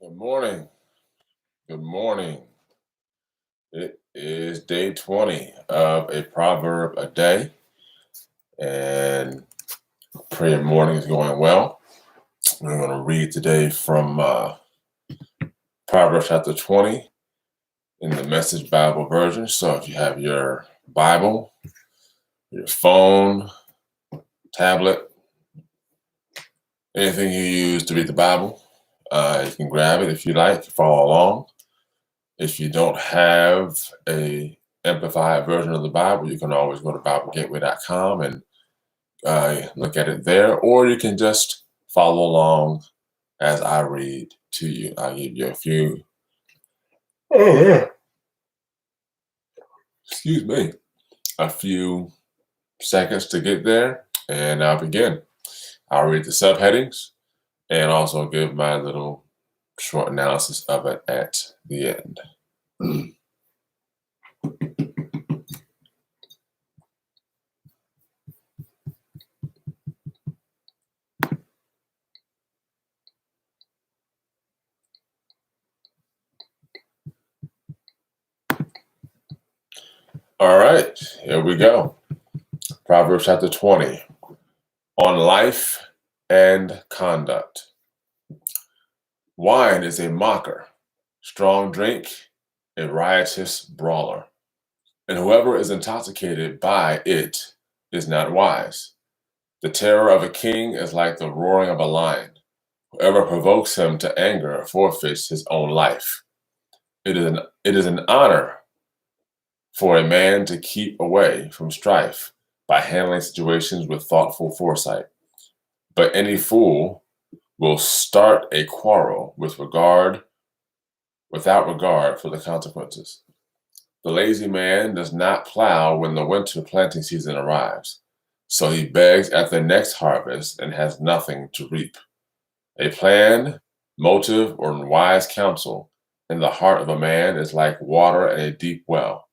Good morning. Good morning. It is day 20 of a proverb a day, and prayer morning is going well. We're going to read today from Proverbs chapter 20 in the Message Bible version. So if you have your Bible, your phone, tablet, anything you use to read the Bible, you can grab it if you like, follow along. If you don't have a amplified version of the Bible, you can always go to BibleGateway.com and look at it there, or you can just follow along as I read to you. I'll give you a few seconds to get there, and I'll begin. I'll read the subheadings and also give my little short analysis of it at the end. All right, here we go. Proverbs chapter 20 on life and conduct. Wine is a mocker, strong drink, a riotous brawler, and whoever is intoxicated by it is not wise. The terror of a king is like the roaring of a lion. Whoever provokes him to anger forfeits his own life. It is an honor for a man to keep away from strife by handling situations with thoughtful foresight. But any fool will start a quarrel without regard for the consequences. The lazy man does not plow when the winter planting season arrives, so he begs at the next harvest and has nothing to reap. A plan, motive, or wise counsel in the heart of a man is like water in a deep well,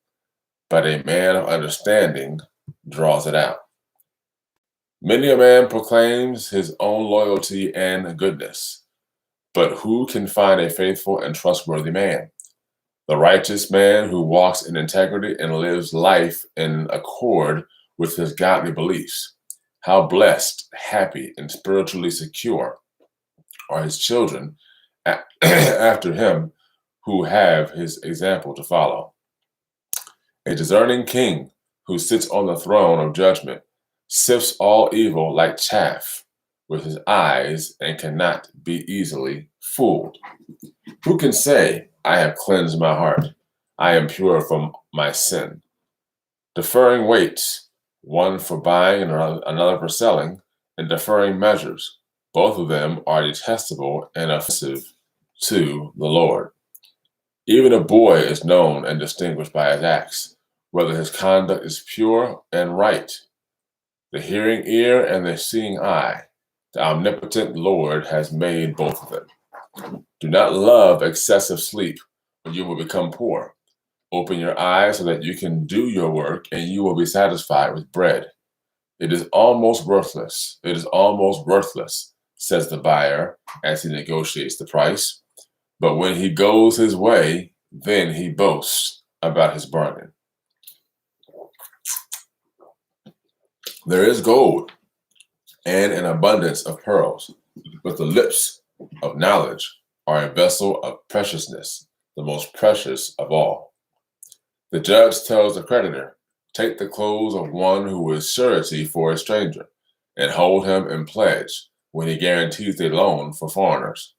but a man of understanding draws it out. Many a man proclaims his own loyalty and goodness, but who can find a faithful and trustworthy man? The righteous man who walks in integrity and lives life in accord with his godly beliefs. How blessed, happy, and spiritually secure are his children after him who have his example to follow. A discerning king who sits on the throne of judgment sifts all evil like chaff with his eyes and cannot be easily fooled. Who can say, I have cleansed my heart, I am pure from my sin? Deferring weights, one for buying and another for selling, and deferring measures, both of them are detestable and offensive to the Lord. Even a boy is known and distinguished by his acts, whether his conduct is pure and right. The hearing ear and the seeing eye, the omnipotent Lord has made both of them. Do not love excessive sleep, or you will become poor. Open your eyes so that you can do your work, and you will be satisfied with bread. It is almost worthless. It is almost worthless, says the buyer as he negotiates the price. But when he goes his way, then he boasts about his bargain. There is gold and an abundance of pearls, but the lips of knowledge are a vessel of preciousness, the most precious of all. The judge tells the creditor, take the clothes of one who is surety for a stranger, and hold him in pledge when he guarantees a loan for foreigners.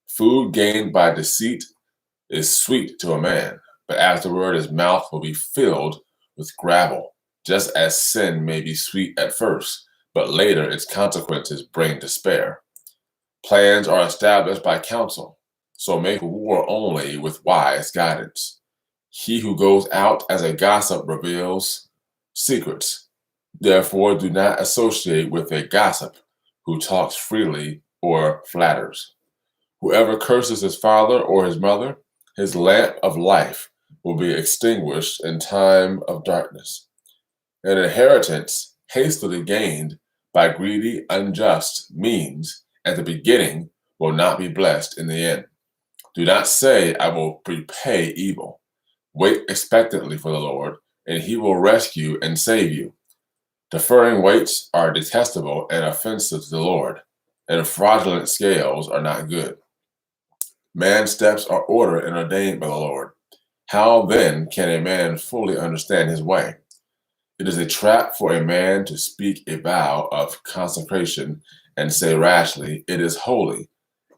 Food gained by deceit is sweet to a man, but afterward his mouth will be filled with gravel, just as sin may be sweet at first, but later its consequences bring despair. Plans are established by counsel, so make war only with wise guidance. He who goes out as a gossip reveals secrets. Therefore, do not associate with a gossip who talks freely or flatters. Whoever curses his father or his mother, his lamp of life will be extinguished in time of darkness. An inheritance hastily gained by greedy, unjust means at the beginning will not be blessed in the end. Do not say, I will repay evil. Wait expectantly for the Lord, and he will rescue and save you. Deferring weights are detestable and offensive to the Lord, and fraudulent scales are not good. Man's steps are ordered and ordained by the Lord. How then can a man fully understand his way? It is a trap for a man to speak a vow of consecration and say rashly, it is holy,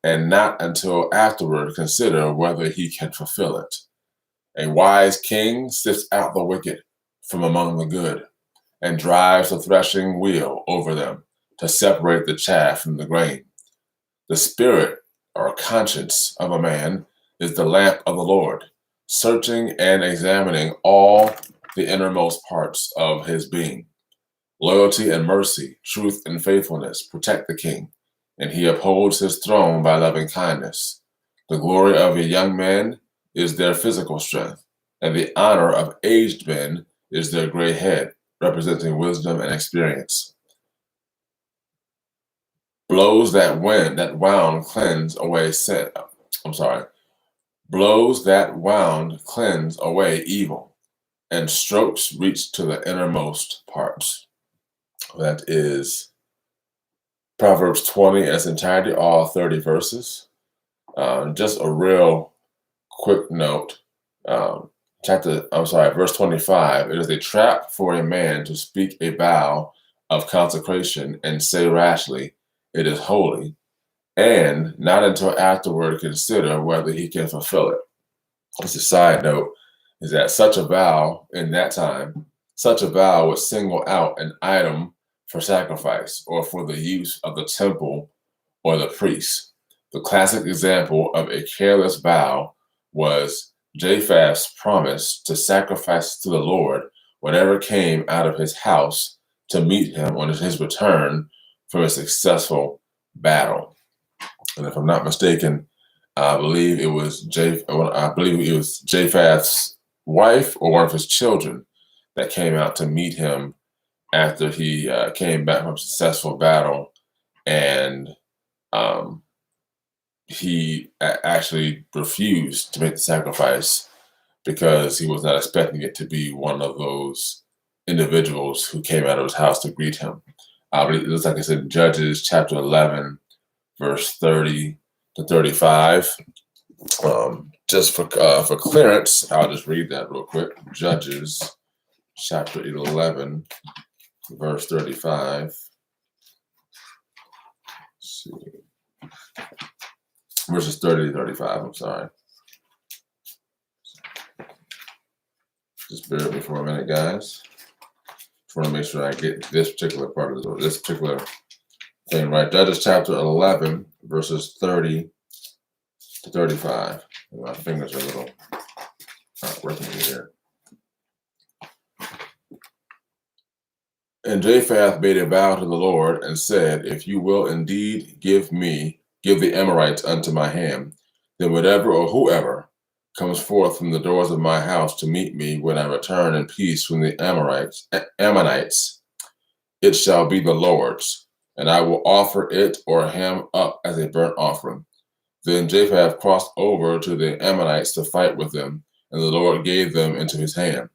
and not until afterward consider whether he can fulfill it. A wise king sifts out the wicked from among the good, and drives the threshing wheel over them to separate the chaff from the grain. The spirit or conscience of a man is the lamp of the Lord, searching and examining all the innermost parts of his being. Loyalty and mercy, truth and faithfulness protect the king, and he upholds his throne by loving kindness. The glory of a young man is their physical strength, and the honor of aged men is their gray head, representing wisdom and experience. Blows that wound cleanse away sin. Blows that wound cleanse away evil, and strokes reach to the innermost parts. That is Proverbs 20 in its entirety, all 30 verses. Just a real quick note. Verse 25. It is a trap for a man to speak a vow of consecration and say rashly, it is holy, and not until afterward consider whether he can fulfill it. Just a side note is that such a vow in that time, such a vow would single out an item for sacrifice or for the use of the temple or the priest. The classic example of a careless vow was Jephthah's promise to sacrifice to the Lord whatever came out of his house to meet him on his return from a successful battle. And if I'm not mistaken, I believe it was Jephthah's wife or one of his children that came out to meet him after he came back from a successful battle, and he actually refused to make the sacrifice because he was not expecting it to be one of those individuals who came out of his house to greet him. I believe it looks like it's in Judges chapter 11, verse 30 to 35. Just for clearance, I'll just read that real quick. Judges chapter 11, verse 35. Let's see. Verses 30 to 35, I'm sorry. Just bear with me for a minute, guys. Just want to make sure I get this particular part of this particular thing right. Judges chapter 11, verses 30 to 35. My fingers are a little not working here. And Jephthah made a vow to the Lord and said, if you will indeed give the Amorites unto my hand, then whatever or whoever comes forth from the doors of my house to meet me when I return in peace from the Ammonites, it shall be the Lord's, and I will offer it or him up as a burnt offering. Then Jephthah crossed over to the Ammonites to fight with them, and the Lord gave them into his hand.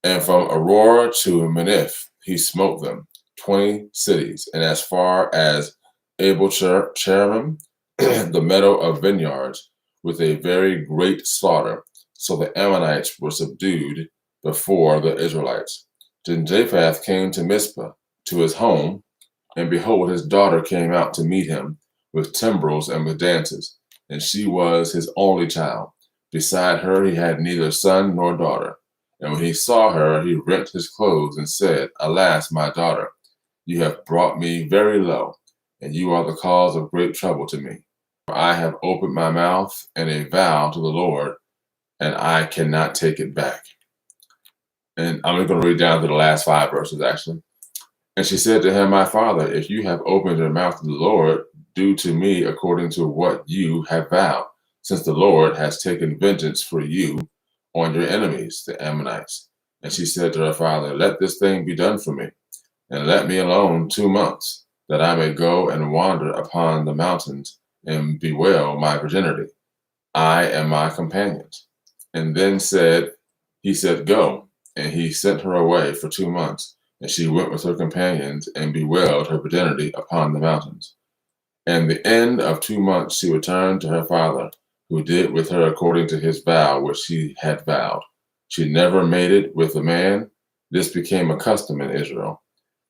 And from Aurora to Meniph he smote them, 20 cities, and as far as Abel-cheramim, the meadow of vineyards, with a very great slaughter. So the Ammonites were subdued before the Israelites. Then Jephthah came to Mizpah, to his home, and behold, his daughter came out to meet him with timbrels and with dances, and she was his only child. Beside her he had neither son nor daughter. And when he saw her, he rent his clothes and said, alas, my daughter, you have brought me very low, and you are the cause of great trouble to me. For I have opened my mouth in a vow to the Lord, and I cannot take it back. And I'm going to read down to the last 5 verses, actually. And she said to him, my father, if you have opened your mouth to the Lord, do to me according to what you have vowed, since the Lord has taken vengeance for you on your enemies, the Ammonites. And she said to her father, let this thing be done for me, and let me alone 2 months, that I may go and wander upon the mountains and bewail my virginity. I and my companions. And then he said, go. And he sent her away for 2 months. And she went with her companions and bewailed her virginity upon the mountains. And the end of 2 months she returned to her father, who did with her according to his vow which she had vowed. She never mated with a man. This became a custom in Israel,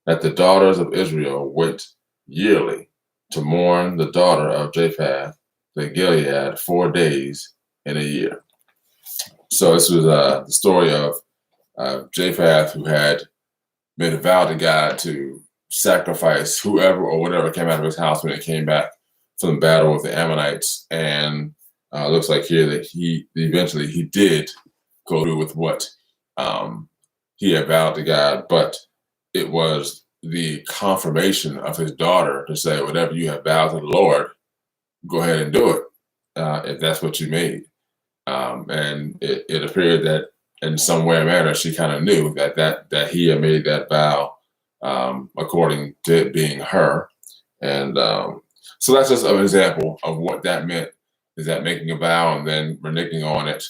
that the daughters of Israel went yearly to mourn the daughter of Japheth the Gilead 4 days in a year. So this was the story of Japheth, who had made a vow to God to sacrifice whoever or whatever came out of his house when it came back from the battle with the Ammonites. And looks like here that he eventually did go through with what he had vowed to God, but it was the confirmation of his daughter to say, whatever you have vowed to the Lord, go ahead and do it, if that's what you made. And it appeared that in some way or manner, she kind of knew that he had made that vow, according to it being her. And so that's just an example of what that meant, is that making a vow and then reneging on it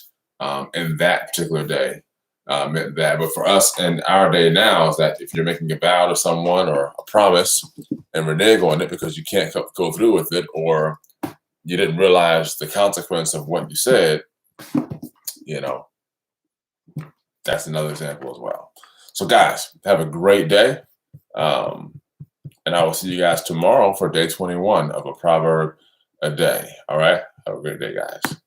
in that particular day meant that. But for us in our day now, is that if you're making a vow to someone or a promise and renege on it because you can't go through with it, or you didn't realize the consequence of what you said, that's another example as well. So guys, have a great day. And I will see you guys tomorrow for day 21 of a proverb a day. All right. Have a great day, guys.